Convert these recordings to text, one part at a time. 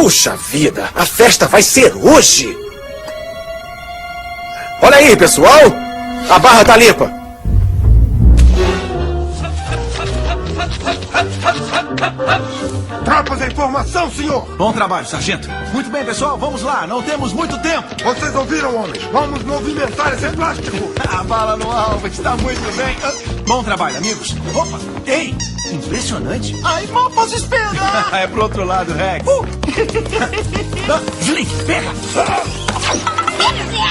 Puxa vida, a festa vai ser hoje! Olha aí, pessoal! A barra tá limpa! Tropas em formação, senhor! Bom trabalho, sargento. Muito bem, pessoal, vamos lá. Não temos muito tempo. Vocês ouviram, homens? Vamos movimentar esse plástico! A bala no alvo está muito bem. Bom trabalho, amigos. Opa! Ei! Impressionante. Ai, mal posso esperar. É pro outro lado, Rex. Slick, pega!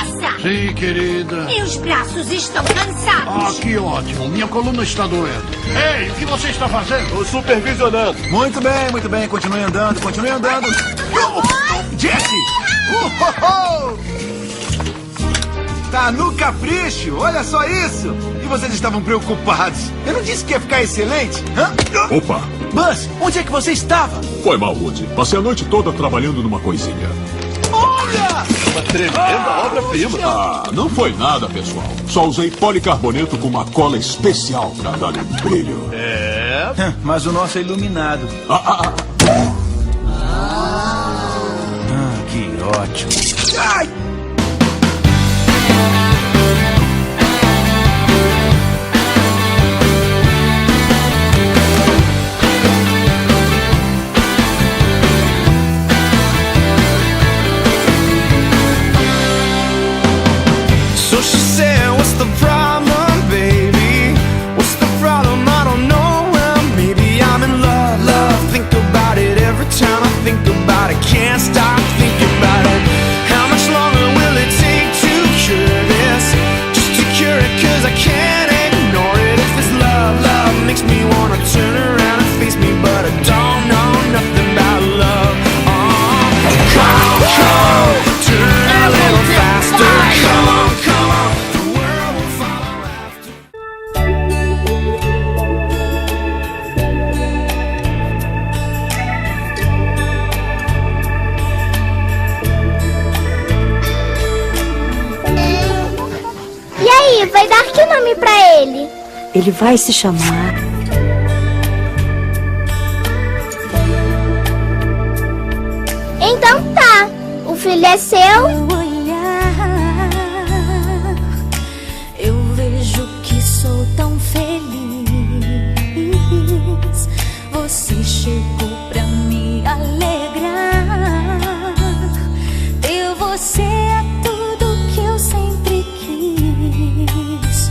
Essa! Sim, querida. Meus braços estão cansados. Ah, que ótimo. Minha coluna está doendo. Ei, o que você está fazendo? Tô supervisionando. Muito bem, muito bem. Continue andando, continue andando. Jesse! Tá no capricho, olha só isso! E vocês estavam preocupados. Eu não disse que ia ficar excelente? Hã? Opa! Buzz, onde é que você estava? Foi mal, Woody. Passei a noite toda trabalhando numa coisinha. Olha! Uma tremenda obra-prima. Ah, não foi nada, pessoal. Só usei policarboneto com uma cola especial pra dar um brilho. Mas o nosso é iluminado. Que ótimo. Ai! So she said, what's the problem, baby? What's the problem? I don't know. Well, maybe I'm in love, love. Think about it every time I think about it. Can't stop thinking about it. How much longer will it take to cure this? Just to cure it, cause I can't ignore it. If this love, love makes me wanna turn around and face me, but I don't know nothing about love. Come, come, turn a little faster. Come on, come on. The world will follow after. E aí, vai dar que nome pra ele? Ele vai se chamar... Então tá, o filho é seu. Olhar, eu vejo que sou tão feliz. Você chegou pra me alegrar. Ter você é tudo que eu sempre quis.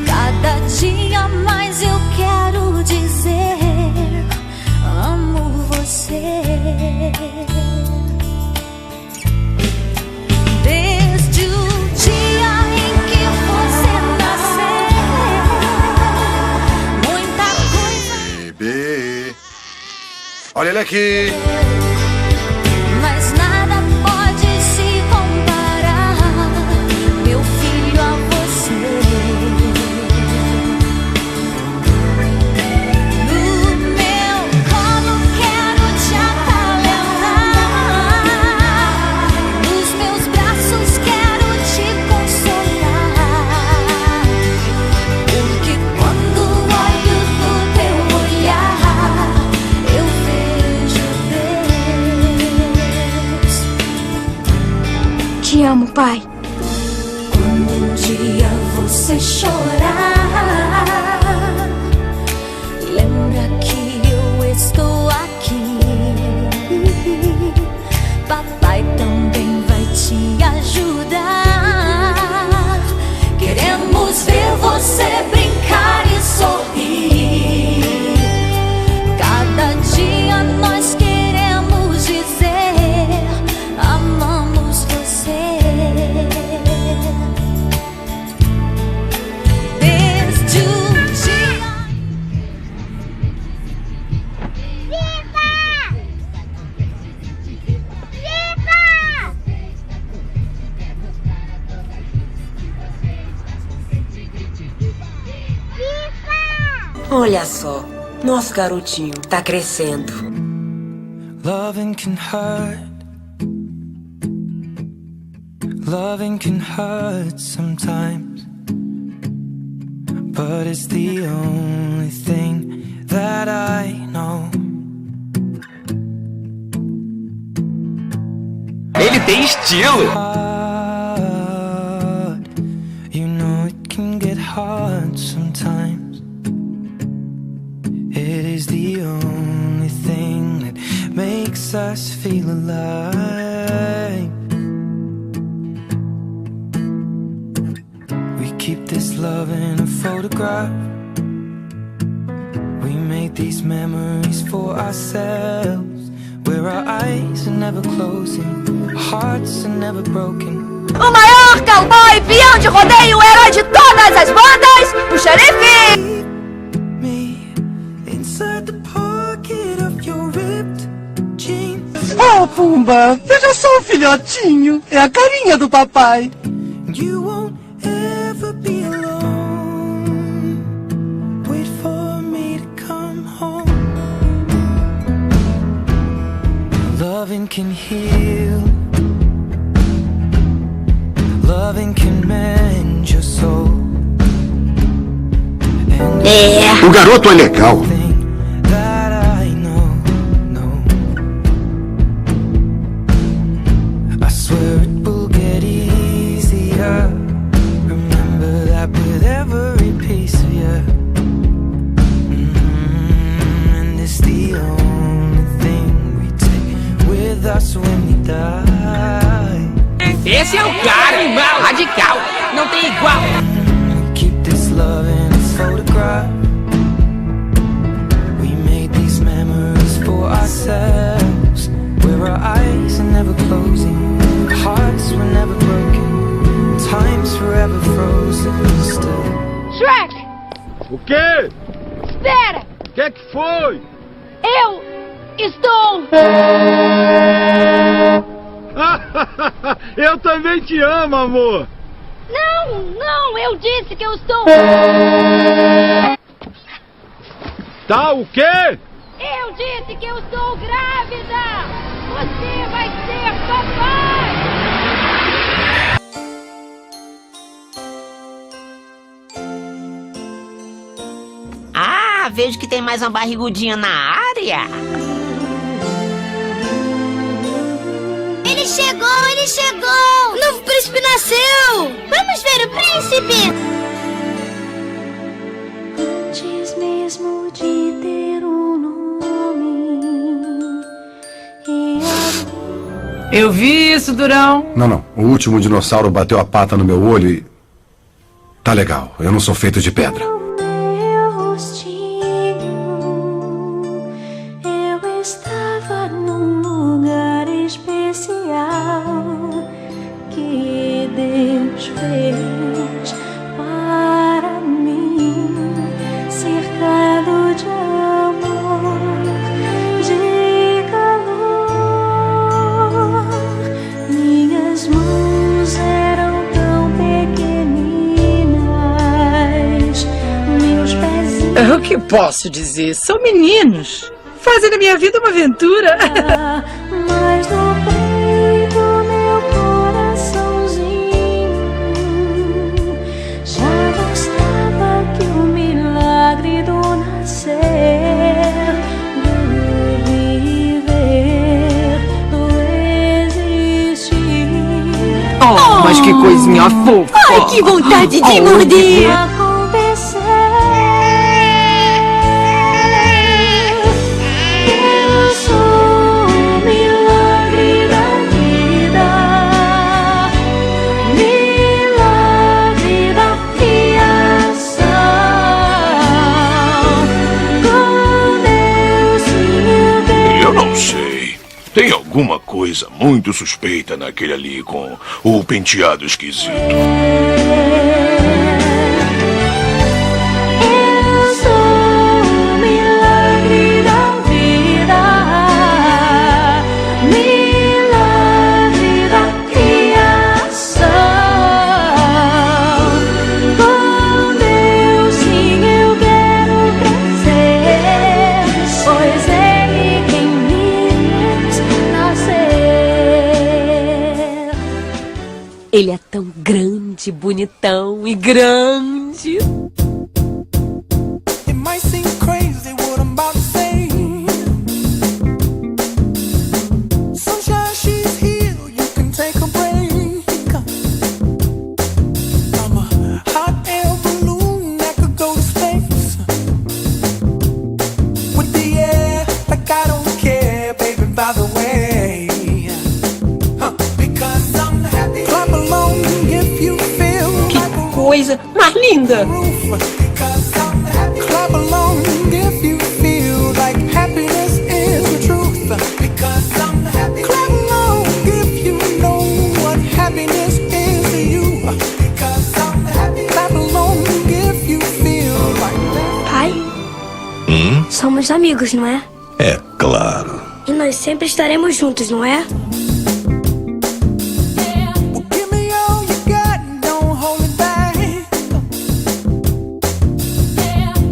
Cada dia mais eu quero dizer: amo você. Desde o dia em que você nasceu, muita coisa. Bebê. Olha ele aqui. Mas nada pode se comparar, meu filho, a você. No meu colo quero te acalentar, nos meus braços quero te consolar, porque quando olho no teu olhar eu vejo Deus. Te amo, pai. Quando um dia você chorar, lembra que eu estou aqui. Papai também vai te ajudar. Queremos ver você brincar e sorrir. Cada dia nós queremos dizer: amamos você. Desde o dia. Olha só, nosso garotinho tá crescendo. Loving can hurt. Loving can hurt sometimes, but it's the only thing that I know. tem estilo. You know it can get hard sometimes. It is the only thing that makes us feel alive. We keep this love in a photograph. We make these memories for ourselves, where our eyes are never closing, hearts are never broken. O maior cowboy, peão de rodeio, o herói de todas as bandas, o xerife! Me inside the pocket of your ripped jeans. Oh, Pumba, veja só o filhotinho. É a carinha do papai. You won't ever be alone. Wait for me to come home. Loving can heal. Loving can mend your soul. O garoto é legal. That I know. I swear it will get easier. Remember that with every piece of you. And it's the only thing we take with us when we die. Esse é o cara, radical, não tem igual. Keep this love in a photograph. We made these memories for ourselves, where our eyes are never closing, hearts were never broken, time's forever frozen still. Shrek, O quê? espera! O que foi? Eu estou... Eu também te amo, amor. Não, eu disse que eu estou... Tá o quê? Eu disse que eu estou grávida! Você vai ser papai! Ah, vejo que tem mais uma barrigudinha na área. Ele chegou, ele chegou! O novo príncipe nasceu! Vamos ver o príncipe! Antes mesmo de ter nome. Eu vi isso, Durão. Não. O último dinossauro bateu a pata no meu olho e... Tá legal, eu não sou feito de pedra. Meu rostinho, eu estava num lugar especial que Deus fez para mim, cercado de amor, de calor. Minhas mãos eram tão pequeninas, meus pezinhos. O que posso dizer? São meninos. Fazem da minha vida uma aventura. Mas no peito meu coraçãozinho já mostrava que o milagre do nascer, do viver, do existir. Oh, mas que coisinha fofa. Ai, que vontade de morder. Acontecer. Eu sou o milagre da vida, milagre da criação. Com Deus Eu não sei. Tem alguma coisa muito suspeita naquele ali com o penteado esquisito. Eu sou o milagre da vida, milagre da criação. Com Deus sim eu quero crescer, pois Ele quem me fez nascer. Ele é tão grande, bonitão e grande. It might seem crazy what I'm about to say. Sunshine, she's here, you can take coisa mais linda. Clap along if you feel like happiness is the truth. Because I'm happy. Clap along if you know what happiness is to you. Because I'm happy. Clap along if you feel like that. Pai, somos amigos, não é? É claro. E nós sempre estaremos juntos, não é? Well, give me all you got, don't hold it back.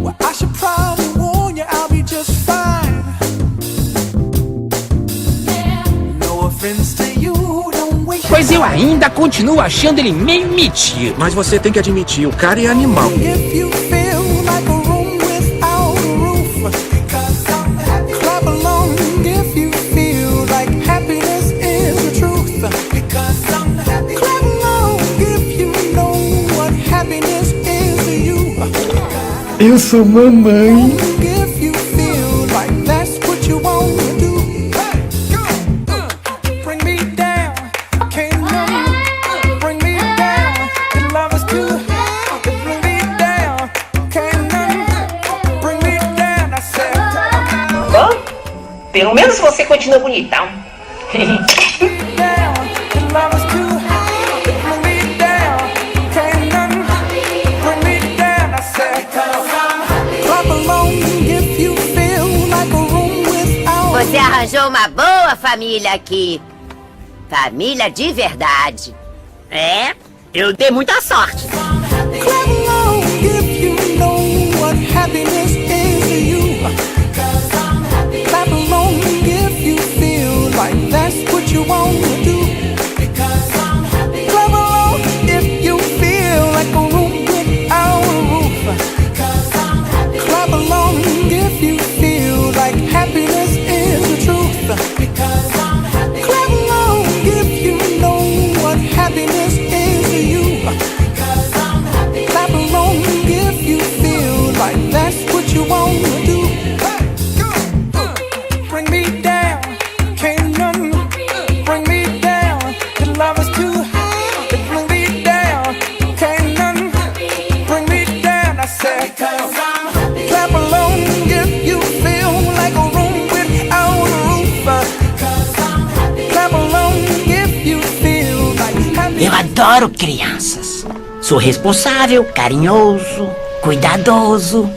Well, I should probably warn you, I'll be just fine. No offense to you, don't waste. Pois eu ainda continuo achando ele meio metido. Mas você tem que admitir, o cara é animal. If you feel like a room without a roof, because I'm happy. Clap along if you feel like happiness is the truth, because I'm happy. Clap along if you know what happiness is to you. Eu sou mamãe. If you feel like that's what you want to do. Hey, go. Bring me down, can't none bring me down. Your love is too high. Bring me down, can't none bring me down. I said. Bom, pelo menos você continua bonitão. Down, your love is too high. Bring me down, can't none bring me down. I said. Clap along if you feel like a room without. Você arranjou uma boa família aqui. Família de verdade. É, eu dei muita sorte. Clap along if you know what happiness is to you. Clap along if you feel like that's what you want to do. Clap along if you feel like a room without a roof. Clap along if you feel like happiness is the truth. Clap along if you know what happiness is to you. Clap along if you feel like that's what you want to do. Bring me down, can't none bring me down. Your love is too high. Bring me down, can't none bring me down. I said, clap along if you feel like a room without a roof. Clap along if you feel like happiness. Eu adoro crianças. Sou responsável, carinhoso, cuidadoso.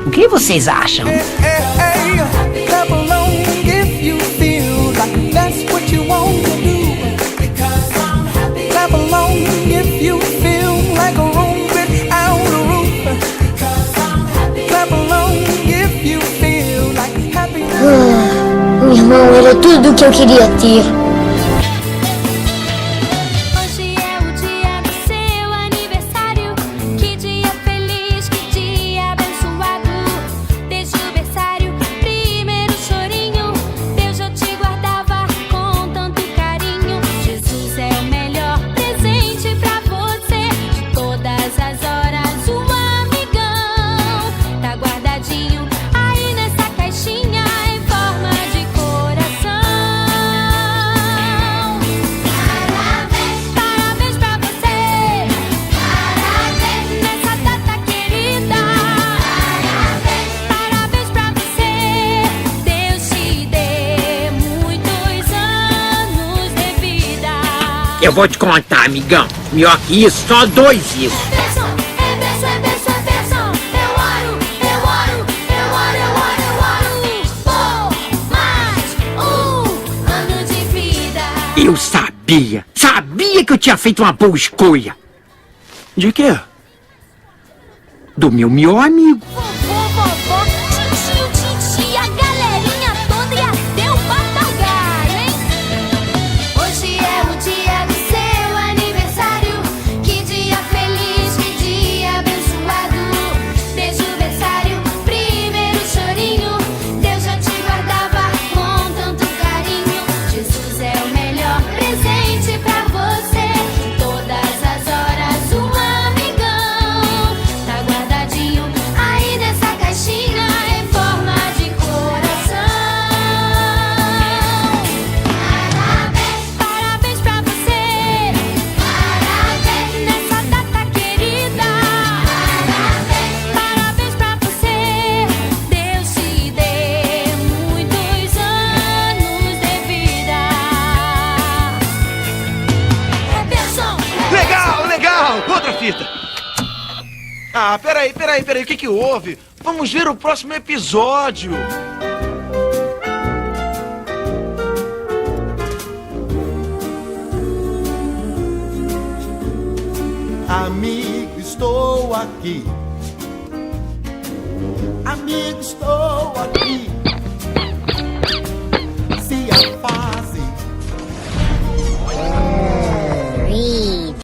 O que vocês acham? Hey, clap along if you feel like that's what you want to do. Clap along if you feel like a room without a roof. Clap along if you feel like happiness. Meu irmão era tudo o que eu queria ter. Hoje é o dia do seu aniversário. Que dia feliz, que dia abençoado. Desde o berçário, primeiro chorinho, Deus já te guardava com tanto carinho. Jesus é o melhor presente pra você. De todas as horas, um amigão tá guardadinho aí nessa caixinha em forma de coração. Parabéns, parabéns pra você. Parabéns nessa data querida. Parabéns pra você. Deus te dê muitos anos de vida. Eu vou te contar, amigão. Melhor que isso, só 2 isso. É bênção, é bênção, é bênção, é bênção. Eu oro, eu oro, eu oro, eu oro, eu oro. Por mais um ano de vida. Eu sabia que eu tinha feito uma boa escolha. De quê? Do meu melhor amigo. Vovó, titio, titia, a galerinha toda e até o papagaio, hein? Hoje é o dia do seu aniversário. Que dia feliz, que dia abençoado. Desde o berçário, primeiro chorinho, Deus já te guardava com tanto carinho. Jesus é o melhor presente pra você. Todas as horas, um amigão tá guardadinho aí nessa fita. Ah, peraí, o que houve? Vamos ver o próximo episódio. Amigo, estou aqui. Amigo, estou aqui. Se a paz